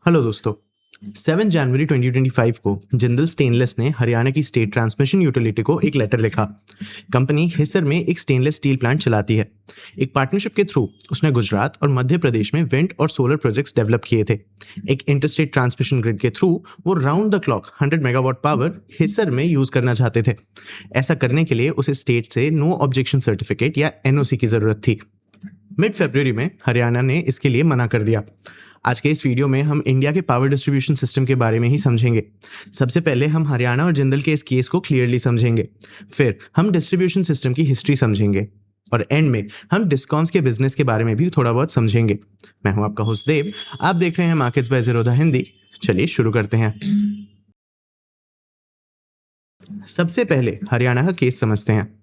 Hello दोस्तों। 7 जनवरी 2025 को Jindal stainless ने हरियाणा की स्टेट ट्रांसमिशन यूटिलिटी को एक लेटर लिखा। कंपनी हिसर में एक स्टेनलेस स्टील प्लांट चलाती है। एक पार्टनरशिप के थ्रू उसने गुजरात और मध्य प्रदेश में विंड और सोलर प्रोजेक्ट्स डेवलप किए थे। एक इंटरस्टेट ट्रांसमिशन ग्रिड के थ्रू वो round the clock 100 megawatt power Hisar में यूज करना चाहते थे। ऐसा करने के लिए उसे स्टेट से नो ऑब्जेक्शन सर्टिफिकेट या एनओसी की जरूरत थी। मिड फरवरी में हरियाणा ने इसके लिए मना कर दिया। आज के इस वीडियो में हम इंडिया के पावर डिस्ट्रीब्यूशन सिस्टम के बारे में ही समझेंगे। सबसे पहले हम हरियाणा और जिंदल के इस केस को क्लियरली समझेंगे, फिर हम डिस्ट्रीब्यूशन सिस्टम की हिस्ट्री समझेंगे और एंड में हम डिस्कॉम्स के बिजनेस के बारे में भी थोड़ा बहुत समझेंगे। मैं हूं आपका होस्ट देव, आप देख रहे हैं मार्केट्स बाय ज़ीरोधा हिंदी। चलिए शुरू करते हैं। सबसे पहले हरियाणा का केस समझते हैं।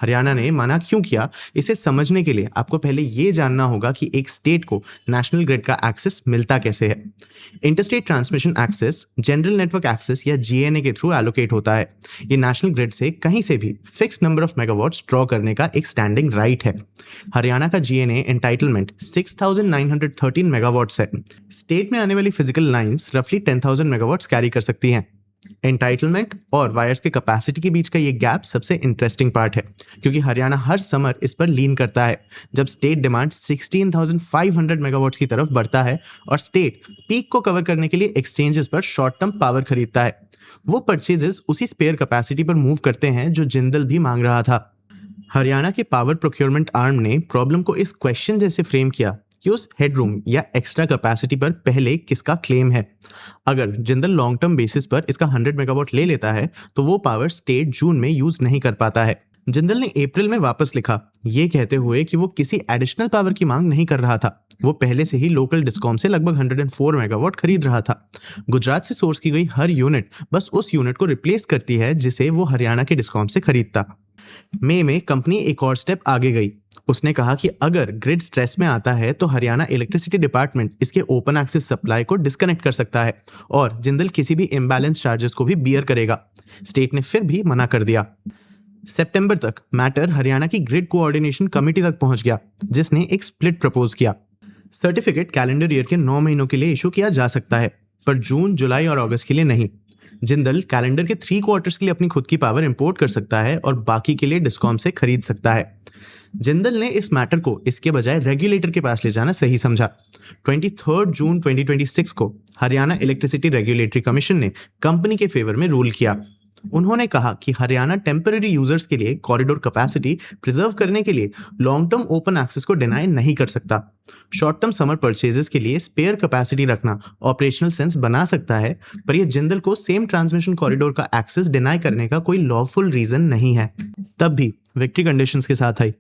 हरियाणा ने मना क्यों किया, इसे समझने के लिए आपको पहले ये जानना होगा कि एक स्टेट को नेशनल ग्रिड का एक्सेस मिलता कैसे है। Interstate transmission access general network access या जीएनए के थ्रू एलोकेट होता है। ये नेशनल ग्रिड से कहीं से भी fix number of megawatts draw करने का एक स्टैंडिंग राइट है। हरियाणा का जीएनए एंटाइटलमेंट 6913 मेगावाट्स है। स्टेट में आने वाली फिजिकल लाइंस रफली 10,000 मेगावाट्स कैरी कर सकती हैं। एंटाइटलमेंट और वायर्स के कैपेसिटी के बीच का ये गैप सबसे इंटरेस्टिंग पार्ट है, क्योंकि हरियाणा हर समर इस पर लीन करता है जब स्टेट डिमांड 16,500 मेगावाट्स की तरफ बढ़ता है और स्टेट पीक को कवर करने के लिए एक्सचेंजेस पर शॉर्ट टर्म पावर खरीदता है। वो परचेजेस उसी स्पेयर कैपेसिटी पर मूव करते हैं जो जिंदल भी मांग रहा था। हरियाणा के पावर प्रोक्योरमेंट आर्म ने प्रॉब्लम को इस क्वेश्चन जैसे फ्रेम किया कि उस हेडरूम या एक्स्ट्रा कैपेसिटी पर पहले किसका क्लेम है। अगर जिंदल लॉन्ग टर्म बेसिस पर इसका 100 मेगावाट ले लेता है तो वो पावर स्टेट जून में यूज नहीं कर पाता है। जिंदल ने अप्रैल में वापस लिखा, ये कहते हुए कि वो किसी एडिशनल पावर की मांग नहीं कर रहा था। वो पहले से ही लोकल डिस्कॉम से लगभग 104 मेगावाट खरीद रहा था। गुजरात से सोर्स की गई हर यूनिट बस उस यूनिट को रिप्लेस करती है जिसे वो हरियाणा के डिस्कॉम से खरीदता। मई में कंपनी एक और स्टेप आगे गई। उसने कहा कि अगर ग्रिड स्ट्रेस में आता है तो हरियाणा इलेक्ट्रिसिटी डिपार्टमेंट इसके ओपन एक्सेस सप्लाई को डिस्कनेक्ट कर सकता है और जिंदल किसी भी इम्बैलेंस चार्जेस को भी बियर करेगा। स्टेट ने फिर भी मना कर दिया। सितंबर तक मैटर हरियाणा की ग्रिड कोऑर्डिनेशन कमेटी तक पहुंच गया, जिसने एक स्प्लिट प्रपोज किया। सर्टिफिकेट कैलेंडर ईयर के 9 महीनों के लिए इशू किया जा सकता है, पर जून, जुलाई और अगस्त के लिए नहीं। जिंदल कैलेंडर के 3 क्वार्टर्स के लिए अपनी खुद की पावर इंपोर्ट कर सकता है और बाकी के लिए डिस्कॉम से खरीद सकता है। जिंदल ने इस मैटर को इसके बजाय रेगुलेटर के पास ले जाना सही समझा। 23 जून 2026 को हरियाणा इलेक्ट्रिसिटी रेगुलेटरी कमीशन ने कंपनी के फेवर में रूल किया। उन्होंने कहा कि हरियाणा टेम्पररी यूजर्स के लिए कॉरिडोर कैपेसिटी प्रिजर्व करने के लिए लॉन्ग टर्म ओपन एक्सेस को डिनाई नहीं कर सकता। शॉर्ट टर्म समर परचेजेस के लिए स्पेयर कैपेसिटी रखना ऑपरेशनल सेंस बना सकता है, पर यह जिंदल को सेम ट्रांसमिशन कॉरिडोर का एक्सेस डिनाई करने का कोई लॉफुल रीजन नहीं है। तब भी विक्ट्री कंडीशंस के साथ आई।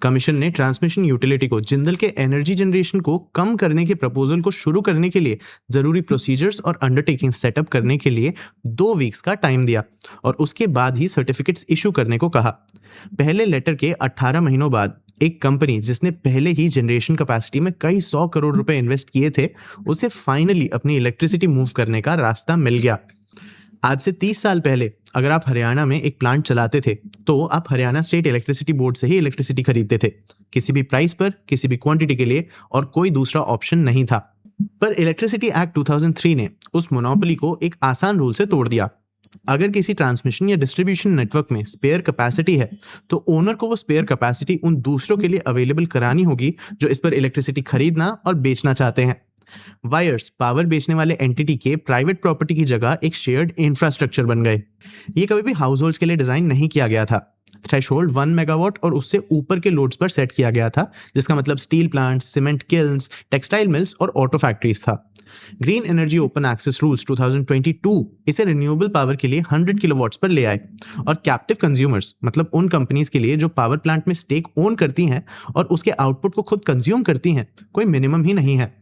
कमीशन ने ट्रांसमिशन यूटिलिटी को जिंदल के एनर्जी जनरेशन को कम करने के प्रपोजल को शुरू करने के लिए जरूरी प्रोसीजर्स और अंडरटेकिंग सेटअप करने के लिए 2 वीक्स का टाइम दिया और उसके बाद ही सर्टिफिकेट्स इशू करने को कहा। पहले लेटर के 18 महीनों बाद एक कंपनी जिसने पहले ही जनरेशन कैपेसिटी में कई 100 करोड़ रुपए इन्वेस्ट किए थे, उसे फाइनली अपनी इलेक्ट्रिसिटी मूव करने का रास्ता मिल गया। आज से 30 साल पहले अगर आप हरियाणा में एक प्लांट चलाते थे तो आप हरियाणा स्टेट इलेक्ट्रिसिटी बोर्ड से ही इलेक्ट्रिसिटी खरीदते थे, किसी भी प्राइस पर, किसी भी क्वांटिटी के लिए, और कोई दूसरा ऑप्शन नहीं था। पर इलेक्ट्रिसिटी एक्ट 2003 ने उस मोनोपोली को एक आसान रूल से तोड़ दिया। अगर किसी ट्रांसमिशन या डिस्ट्रीब्यूशन नेटवर्क में स्पेयर कैपेसिटी है तो ओनर को वो स्पेयर कैपेसिटी उन दूसरों के लिए अवेलेबल करानी होगी जो इस पर इलेक्ट्रिसिटी खरीदना और बेचना चाहते हैं। वायर्स पावर बेचने वाले एंटिटी के प्राइवेट प्रॉपर्टी की जगह एक शेयर्ड इंफ्रास्ट्रक्चर बन गए। ये कभी भी हाउस होल्ड्स के लिए डिजाइन नहीं किया गया था। थ्रेशोल्ड 1 मेगावाट और उससे ऊपर के लोड्स पर सेट किया गया था, जिसका मतलब steel plants, cement kilns, textile mills और ऑटो फैक्ट्रीज था। Green energy open access rules 2022 इसे रिन्यूएबल पावर के लिए 100 किलोवाट्स पर ले आए और कैप्टिव कंज्यूमर्स, मतलब उन कंपनीज के लिए जो पावर प्लांट में स्टेक ओन करती हैं और उसके आउटपुट को खुद कंज्यूम करती हैं, कोई मिनिमम ही नहीं है।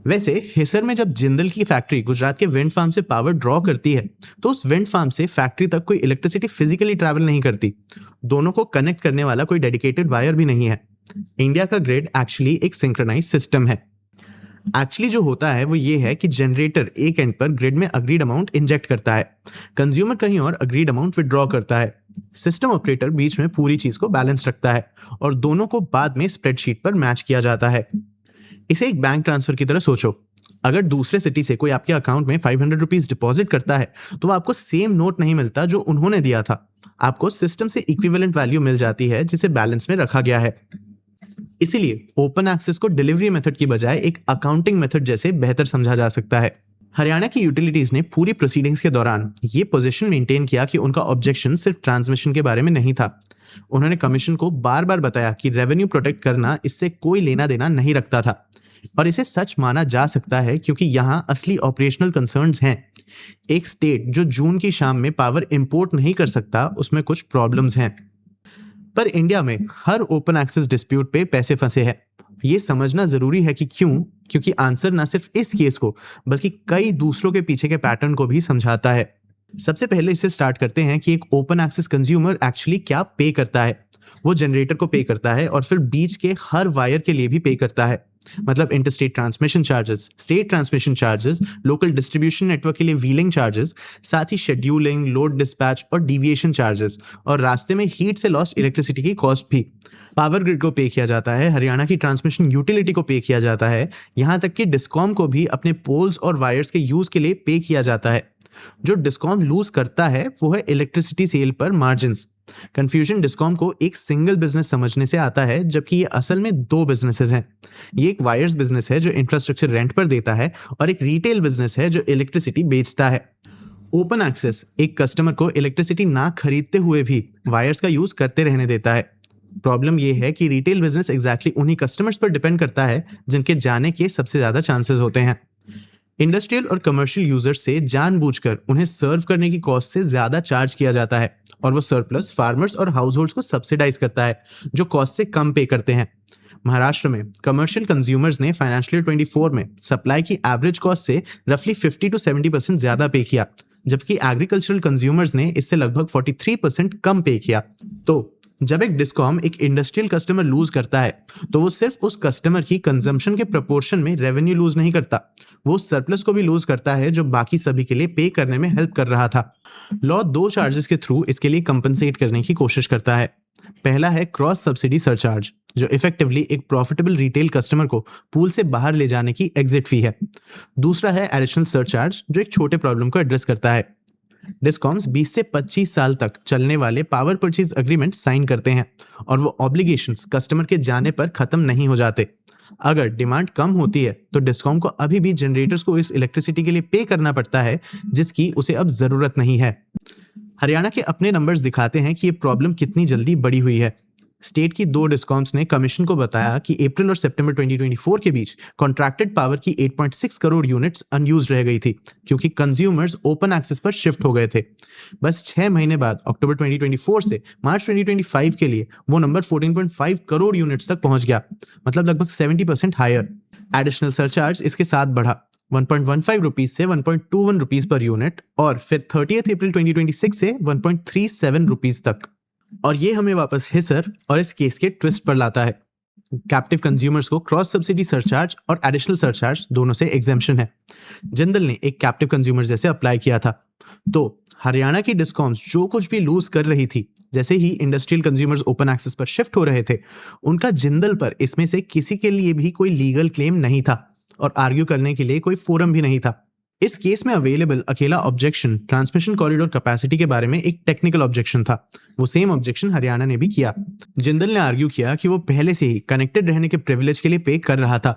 वैसे हिसर में जब जिंदल की फैक्ट्री गुजरात के विंड फार्म से पावर ड्रॉ करती है तो उस विंड फार्म से फैक्ट्री तक कोई इलेक्ट्रिसिटी फिजिकली ट्रैवल नहीं करती। दोनों को कनेक्ट करने वाला कोई डेडिकेटेड वायर भी नहीं है। इंडिया का ग्रिड एक्चुअली एक सिंक्रोनाइज सिस्टम है। एक्चुअली जो होता है वो ये है कि जनरेटर एक एंड पर ग्रिड में अग्रीड अमाउंट इंजेक्ट करता है, कंज्यूमर कहीं और अग्रीड अमाउंट विड्रॉ करता है। सिस्टम ऑपरेटर बीच में पूरी चीज को बैलेंस रखता है और दोनों को बाद में स्प्रेडशीट पर मैच किया जाता है। इसे एक बैंक ट्रांसफर की तरह सोचो। अगर दूसरे सिटी से कोई आपके अकाउंट में 500 रुपीज डिपॉजिट करता है तो वो आपको सेम नोट नहीं मिलता जो उन्होंने दिया था, आपको सिस्टम से इक्विवेलेंट वैल्यू मिल जाती है जिसे बैलेंस में रखा गया है। इसीलिए ओपन एक्सेस को डिलीवरी मेथड की बजाय एक अकाउंटिंग मेथड जैसे बेहतर समझा जा सकता है। हरियाणा की यूटिलिटीज ने पूरी प्रोसीडिंग्स के दौरान ये पोजीशन मेंटेन किया कि उनका ऑब्जेक्शन सिर्फ ट्रांसमिशन के बारे में नहीं था। उन्होंने कमीशन को बार बार बताया कि रेवेन्यू प्रोटेक्ट करना इससे कोई लेना देना नहीं रखता था, और इसे सच माना जा सकता है क्योंकि यहाँ असली ऑपरेशनल कंसर्न्स हैं। एक स्टेट जो जून की शाम में पावर इंपोर्ट नहीं कर सकता, उसमें कुछ प्रॉब्लम्स हैं। पर इंडिया में हर ओपन एक्सेस डिस्प्यूट पे पैसे फंसे हैं। ये समझना जरूरी है कि क्यों, क्योंकि आंसर ना सिर्फ इस केस को बल्कि कई दूसरों के पीछे के पैटर्न को भी समझाता है। सबसे पहले इससे स्टार्ट करते हैं कि एक ओपन एक्सेस कंज्यूमर एक्चुअली क्या पे करता है। वो जनरेटर को पे करता है और फिर बीच के हर वायर के लिए भी पे करता है, मतलब interstate transmission charges, state transmission charges, local distribution network के लिए व्हीलिंग चार्जेस, साथ ही शेड्यूलिंग, लोड डिस्पैच और डिविएशन चार्जेस, और रास्ते में हीट से लॉस्ट इलेक्ट्रिसिटी की कॉस्ट भी। पावर ग्रिड को पे किया जाता है, हरियाणा की ट्रांसमिशन यूटिलिटी को पे किया जाता है, यहाँ तक कि डिस्कॉम को भी अपने पोल्स और वायर्स के यूज के लिए पे किया जाता है। जो डिस्कॉम लूज करता है वो है इलेक्ट्रिसिटी सेल पर मार्जिन्स। कंफ्यूजन डिस्कॉम को एक सिंगल बिजनेस समझने से आता है, जबकि ये असल में दो बिजनेसेस हैं। ये एक वायर्स बिजनेस है जो इंफ्रास्ट्रक्चर रेंट पर देता है, और एक रिटेल बिजनेस है जो इलेक्ट्रिसिटी बेचता है। ओपन एक्सेस एक कस्टमर को इलेक्ट्रिसिटी ना खरीदते हुए भी वायर्स का यूज करते रहने देता है। प्रॉब्लम यह है कि रिटेल बिजनेस एग्जैक्टली उन्हीं कस्टमर्स पर डिपेंड करता है जिनके जाने के सबसे ज्यादा चांसेस होते हैं। इंडस्ट्रियल और कमर्शियल यूजर्स से जानबूझकर उन्हें सर्व करने की कॉस्ट से ज्यादा चार्ज किया जाता है, और वो सरप्लस फार्मर्स और हाउस होल्ड्स को सब्सिडाइज करता है जो कॉस्ट से कम पे करते हैं। महाराष्ट्र में कमर्शियल कंज्यूमर्स ने फाइनेंशियल 24 में सप्लाई की एवरेज कॉस्ट से रफली 50 to 70% ज्यादा पे किया, जबकि एग्रीकल्चरल कंज्यूमर्स ने इससे लगभग 43% कम पे किया। तो जब एक डिस्कॉम एक इंडस्ट्रियल कस्टमर लूज करता है तो वो सिर्फ उस कस्टमर की कंजम्पशन के प्रोपोर्शन में रेवेन्यू लूज नहीं करता, वो सरप्लस को भी लूज करता है जो बाकी सभी के लिए पे करने में हेल्प कर रहा था। लॉ दो चार्जेस के थ्रू इसके लिए कंपनसेट करने की कोशिश करता है। पहला है क्रॉस सब्सिडी सरचार्ज, जो इफेक्टिवली एक प्रॉफिटेबल रिटेल कस्टमर को पूल से बाहर ले जाने की एग्जिट फी है। दूसरा है एडिशनल सरचार्ज, जो एक छोटे प्रॉब्लम को एड्रेस करता है। डिस्कॉम्स 20 से 25 साल तक चलने वाले पावर परचेज अग्रीमेंट साइन करते हैं, और वो ऑब्लिगेशंस कस्टमर के जाने पर खत्म नहीं हो जाते। अगर डिमांड कम होती है तो डिस्कॉम को अभी भी जनरेटर्स को इस इलेक्ट्रिसिटी के लिए पे करना पड़ता है जिसकी उसे अब जरूरत नहीं है। हरियाणा के अपने नंबर्स दिखाते हैं कि ये प्रॉब्लम कितनी जल्दी बड़ी हुई है। स्टेट की दो डिस्कॉम्स ने कमीशन को बताया कि अप्रैल और सितंबर 2024 के बीच कॉन्ट्रैक्टेड पावर की 8.6 करोड़ यूनिट्स अनयूज्ड रह गई थी, क्योंकि कंज्यूमर्स ओपन एक्सेस पर शिफ्ट हो गए थे। बस 6 महीने बाद अक्टूबर 2024 से मार्च 2025 के लिए वो नंबर 14.5 करोड़ यूनिट्स तक पहुंच गया, मतलब लगभग 70% हायर। एडिशनल सरचार्ज इसके साथ बढ़ा 1.15 रुपीज से 1.21 रुपीज पर यूनिट, और फिर 30 अप्रैल 2026 से 1.37 रुपीज तक। और ये हमें वापस हिसर और इस केस के ट्विस्ट पर लाता है। कैप्टिव कंज्यूमर्स को क्रॉस सब्सिडी सरचार्ज और एडिशनल सरचार्ज दोनों से एग्जेम्पशन है। जिंदल ने एक कैप्टिव कंज्यूमर जैसे अप्लाई किया था। तो हरियाणा की डिस्कॉम्स जो कुछ भी लूज कर रही थी, जैसे ही इंडस्ट्रियल कंज्यूमर्स ओपन एक्सेस पर शिफ्ट हो रहे थे, उनका जिंदल पर इसमें से किसी के लिए भी कोई लीगल क्लेम नहीं था, और आर्ग्यू करने के लिए कोई फोरम भी नहीं था। इस केस में अवेलेबल अकेला ऑब्जेक्शन ट्रांसमिशन कॉरिडोर कैपेसिटी के बारे में एक टेक्निकल ऑब्जेक्शन था। वो सेम ऑब्जेक्शन हरियाणा ने भी किया। जिंदल ने आर्ग्यू किया कि वो पहले से ही कनेक्टेड रहने के प्रिविलेज के लिए पे कर रहा था।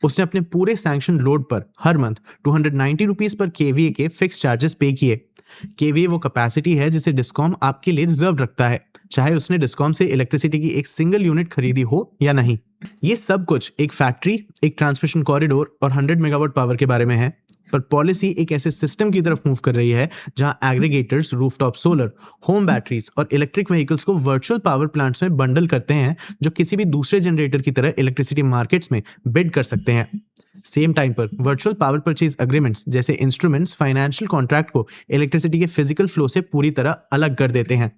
उसने अपने पूरे सैंक्शन लोड पर हर मंथ 290 रुपीज पर केवीए के फिक्स चार्जेस पे किए। केवीए वो कैपेसिटी है जिसे डिस्कॉम आपके लिए रिजर्व रखता है, चाहे उसने डिस्कॉम से इलेक्ट्रिसिटी की एक सिंगल यूनिट खरीदी हो या नहीं। ये सब कुछ एक फैक्ट्री, एक ट्रांसमिशन कॉरिडोर और 100 मेगावाट पावर के बारे में है। पर पॉलिसी एक ऐसे सिस्टम की तरफ मूव कर रही है जहां aggregators rooftop solar, home batteries और इलेक्ट्रिक व्हीकल्स को वर्चुअल पावर प्लांट्स में बंडल करते हैं, जो किसी भी दूसरे जनरेटर की तरह इलेक्ट्रिसिटी मार्केट्स में बिड कर सकते हैं। सेम टाइम पर वर्चुअल पावर परचेज अग्रीमेंट्स जैसे इंस्ट्रूमेंट्स फाइनेंशियल कॉन्ट्रैक्ट को इलेक्ट्रिसिटी के फिजिकल फ्लो से पूरी तरह अलग कर देते हैं।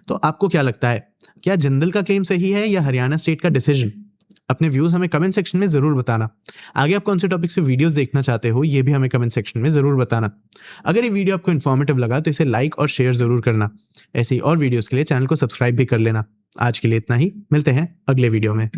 तो आपको क्या लगता है, क्या जिंदल का क्लेम सही है या हरियाणा स्टेट का डिसीजन? अपने व्यूज हमें कमेंट सेक्शन में जरूर बताना। आगे आप कौन से टॉपिक से वीडियोस देखना चाहते हो ये भी हमें कमेंट सेक्शन में जरूर बताना। अगर ये वीडियो आपको इन्फॉर्मेटिव लगा तो इसे लाइक और शेयर जरूर करना। ऐसे ही और वीडियोस के लिए चैनल को सब्सक्राइब भी कर लेना। आज के लिए इतना ही, मिलते हैं अगले वीडियो में।